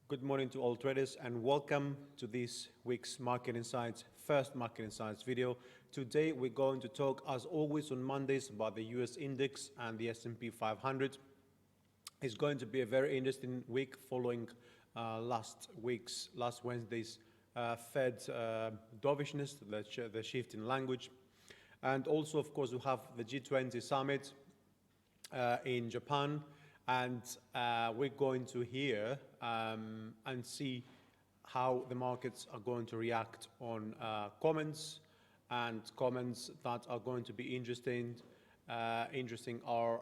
Good morning to all traders and welcome to this week's Market Insights, first Market Insights video. Today we're going to talk, as always on Mondays, about the US index and the S&P 500. It's going to be a very interesting week following last Wednesday's Fed dovishness, the shift in language. And also, of course, we have the G20 summit in Japan. And we're going to hear and see how the markets are going to react on comments that are going to be interesting are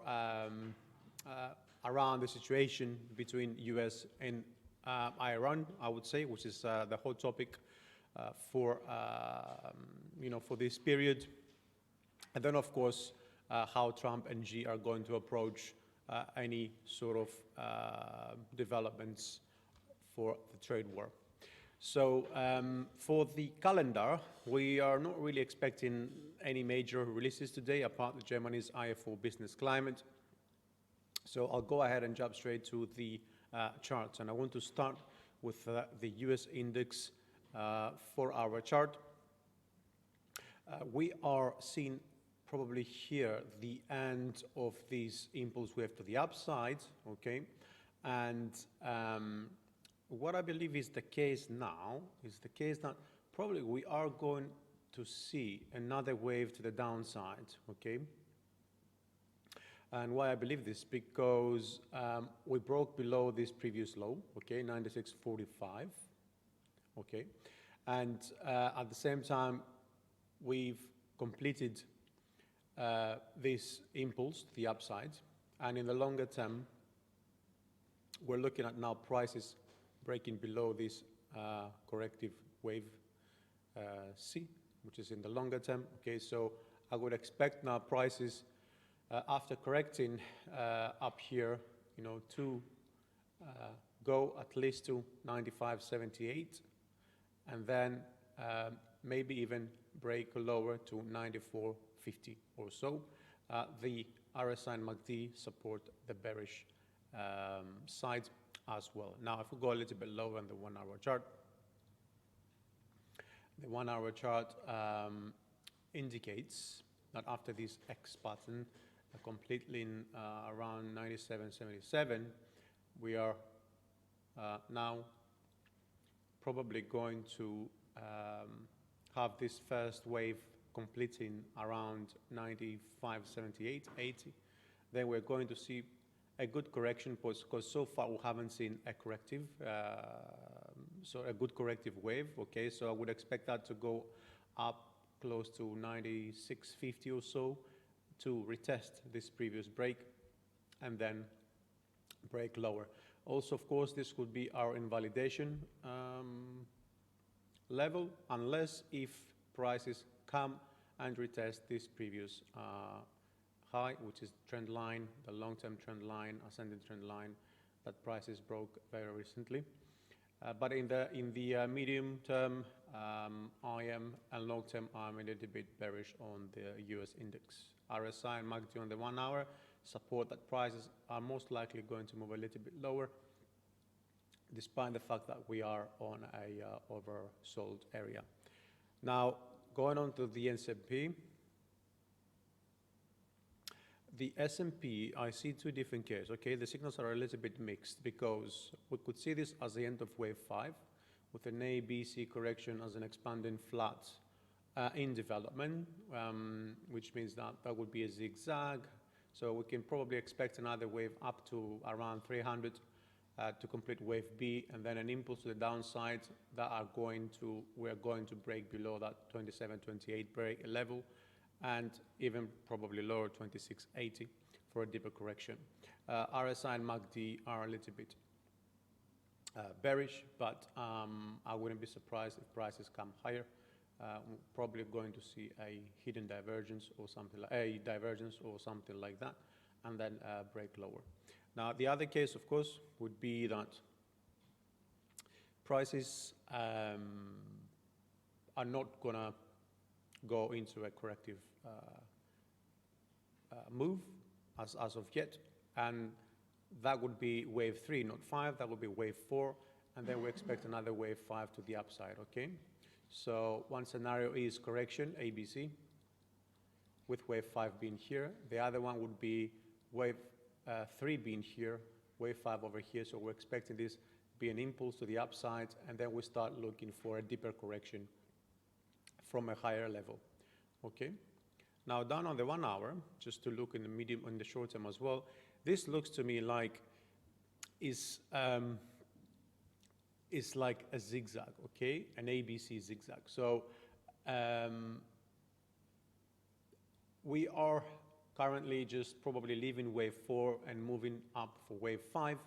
around the situation between US and Iran, I would say, which is the hot topic for this period. And then, of course, how Trump and Xi are going to approach any sort of developments for the trade war. So for the calendar, we are not really expecting any major releases today, apart from Germany's IFO business climate. So I'll go ahead and jump straight to the charts. And I want to start with the US index 4-hour chart. We are seeing probably here the end of this impulse wave to the upside, okay? And what I believe is the case now is the case that probably we are going to see another wave to the downside, okay? And why I believe this, because we broke below this previous low, okay, 96.45, okay? And at the same time, we've completed this impulse to the upside, and in the longer term, we're looking at now prices breaking below this corrective wave C, which is in the longer term. Okay, so I would expect now prices after correcting up here, to go at least to 95.78, and then maybe even break lower to 94.50 or so. The RSI and MACD support the bearish side as well. Now, if we go a little bit lower on the 1-hour chart, the 1-hour chart indicates that after this X pattern, completely in around 97.77, we are now probably going to have this first wave completing around 95.78, 80. Then we're going to see a good correction because so far we haven't seen a corrective, so a good corrective wave. Okay, so I would expect that to go up close to 96.50 or so to retest this previous break and then break lower. Also, of course, this could be our invalidation level, unless if prices come and retest this previous high, which is trend line, the long-term trend line, ascending trend line that prices broke very recently. But in the medium term, I am, and long term, I'm a little bit bearish on the US index. RSI and MACD on the 1-hour support that prices are most likely going to move a little bit lower, despite the fact that we are on a oversold area. Now, going on to the S&P. The S&P, I see two different cases, okay? The signals are a little bit mixed because we could see this as the end of wave 5 with an A, B, C correction as an expanding flat in development, which means that would be a zigzag. So we can probably expect another wave up to around 300 to complete wave B, and then an impulse to the downside that we're going to break below that 27.28 break level, and even probably lower 26.80 for a deeper correction. RSI and MACD are a little bit bearish, but I wouldn't be surprised if prices come higher. We're probably going to see a hidden divergence or something like that, and then break lower. Now, the other case, of course, would be that prices are not going to go into a corrective move as of yet, and that would be wave 3, not 5. That would be wave 4, and then we expect another wave 5 to the upside, okay? So one scenario is correction, ABC, with wave 5 being here. The other one would be wave 3 being here, wave 5 over here. So we're expecting this be an impulse to the upside, and then we start looking for a deeper correction from a higher level, okay? Now down on the 1 hour, just to look in the medium and the short term as well, this looks to me like is like a zigzag, okay? An ABC zigzag. So we are currently just probably leaving wave 4 and moving up for wave 5.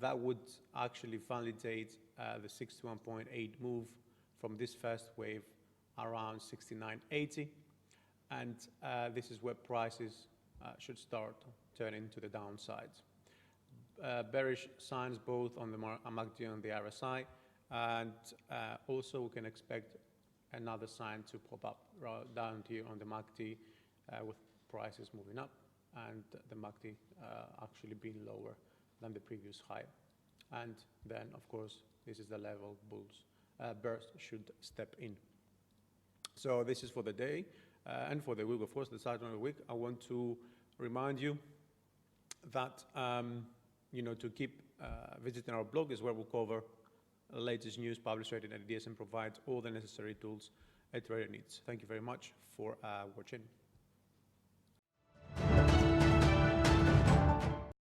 That would actually validate the 61.8 move from this first wave around 69.80. And this is where prices should start turning to the downside. Bearish signs both on the MACD and the RSI, and also we can expect another sign to pop up down here on the MACD with prices moving up and the MACD actually being lower than the previous high. And then, of course, this is the level bears should step in. So this is for the day and for the week, of course, the start of the week. I want to remind you that to keep visiting our blog is where we'll cover the latest news, published trading ideas, and provide all the necessary tools a trader needs. Thank you very much for watching.